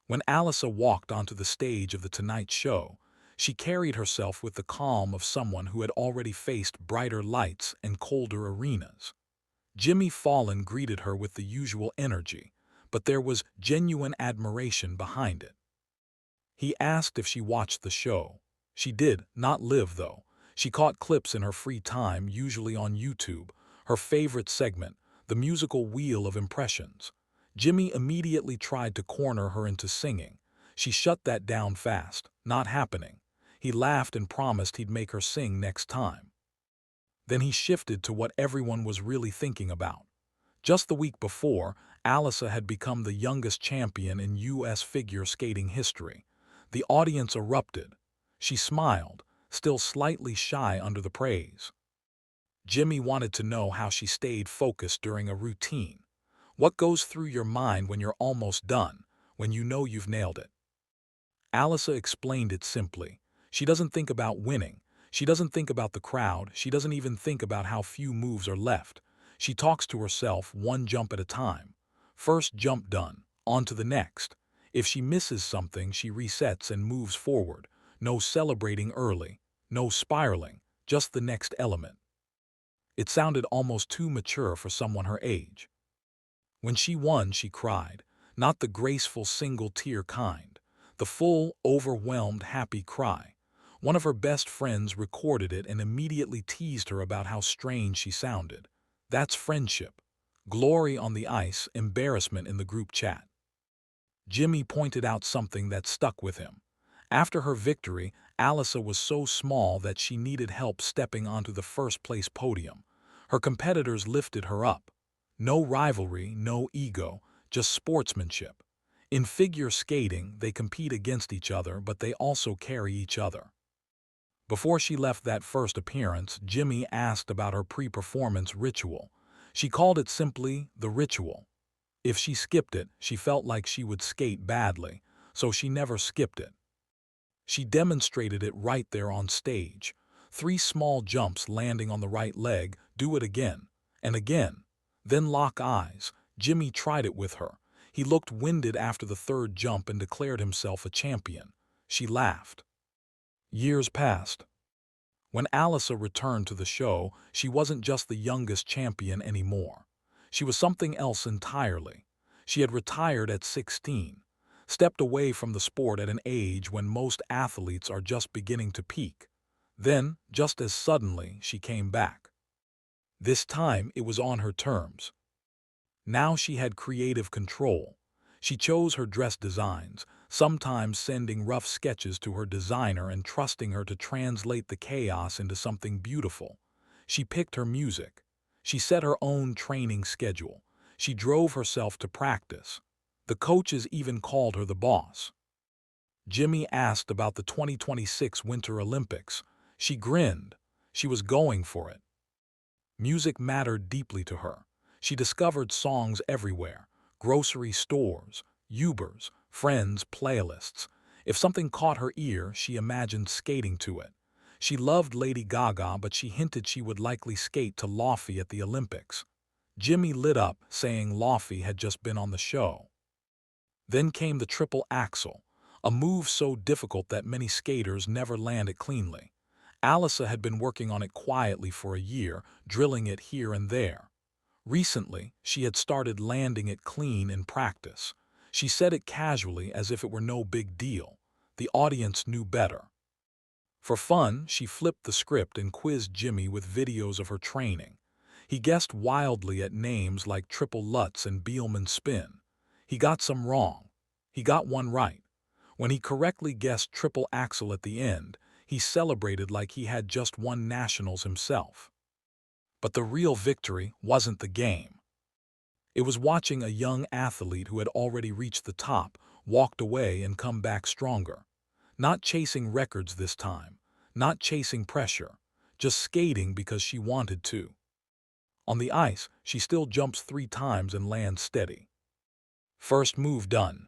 When Alysa walked onto the stage of The Tonight Show, she carried herself with the calm of someone who had already faced brighter lights and colder arenas. Jimmy Fallon greeted her with the usual energy, but there was genuine admiration behind it. He asked if she watched the show. She did, not live though. She caught clips in her free time, usually on YouTube. Her favorite segment, the musical Wheel of Impressions. Jimmy immediately tried to corner her into singing. She shut that down fast. Not happening. He laughed and promised he'd make her sing next time. Then he shifted to what everyone was really thinking about. Just the week before, Alysa had become the youngest champion in U.S. figure skating history. The audience erupted. She smiled, still slightly shy under the praise. Jimmy wanted to know how she stayed focused during a routine. What goes through your mind when you're almost done, when you know you've nailed it? Alysa explained it simply. She doesn't think about winning. She doesn't think about the crowd. She doesn't even think about how few moves are left. She talks to herself one jump at a time. First jump done, on to the next. If she misses something, she resets and moves forward. No celebrating early, no spiraling, just the next element. It sounded almost too mature for someone her age. When she won, she cried, not the graceful single-tear kind, the full, overwhelmed, happy cry. One of her best friends recorded it and immediately teased her about how strange she sounded. That's friendship. Glory on the ice, embarrassment in the group chat. Jimmy pointed out something that stuck with him. After her victory, Alysa was so small that she needed help stepping onto the first-place podium. Her competitors lifted her up. No rivalry, no ego, just sportsmanship. In figure skating, they compete against each other, but they also carry each other. Before she left that first appearance, Jimmy asked about her pre-performance ritual. She called it simply the ritual. If she skipped it, she felt like she would skate badly, so she never skipped it. She demonstrated it right there on stage. 3 small jumps landing on the right leg, do it again, and again. Then lock eyes. Jimmy tried it with her. He looked winded after the 3rd jump and declared himself a champion. She laughed. Years passed. When Alysa returned to the show, she wasn't just the youngest champion anymore. She was something else entirely. She had retired at 16, stepped away from the sport at an age when most athletes are just beginning to peak. Then, just as suddenly, she came back. This time, it was on her terms. Now she had creative control. She chose her dress designs, sometimes sending rough sketches to her designer and trusting her to translate the chaos into something beautiful. She picked her music. She set her own training schedule. She drove herself to practice. The coaches even called her the boss. Jimmy asked about the 2026 Winter Olympics. She grinned. She was going for it. Music mattered deeply to her. She discovered songs everywhere, grocery stores, Ubers, friends' playlists. If something caught her ear, she imagined skating to it. She loved Lady Gaga, but she hinted she would likely skate to Laufey at the Olympics. Jimmy lit up, saying Laufey had just been on the show. Then came the triple Axel, a move so difficult that many skaters never land it cleanly. Alysa had been working on it quietly for a year, drilling it here and there. Recently, she had started landing it clean in practice. She said it casually as if it were no big deal. The audience knew better. For fun, she flipped the script and quizzed Jimmy with videos of her training. He guessed wildly at names like Triple Lutz and Bielmann Spin. He got some wrong. He got one right. When he correctly guessed Triple Axel at the end, he celebrated like he had just won nationals himself. But the real victory wasn't the game. It was watching a young athlete who had already reached the top, walked away and come back stronger. Not chasing records this time, not chasing pressure, just skating because she wanted to. On the ice, she still jumps 3 times and lands steady. First move done.